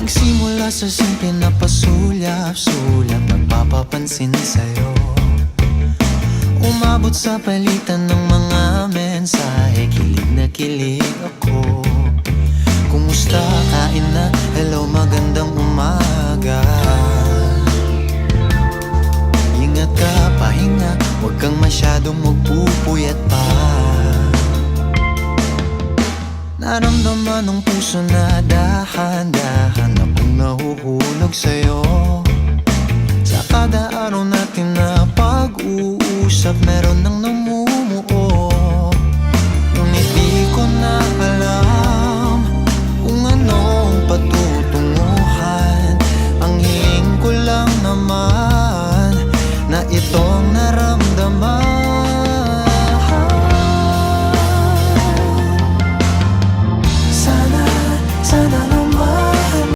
Nagsimula sa simple na pasulyap-sulyap, nagpapapansin sa'yo. Umabot sa palitan ng mga mensahe, kilig na kilig ako. Kumusta, kain na, hello, magandang umaga. Ingat ka, pahinga, huwag kang masyadong magpupuyat pa. Naramdaman ng puso na dahan-dahan akong nahuhulog sa'yo. Sa kada araw natin na pag-uusap, meron nang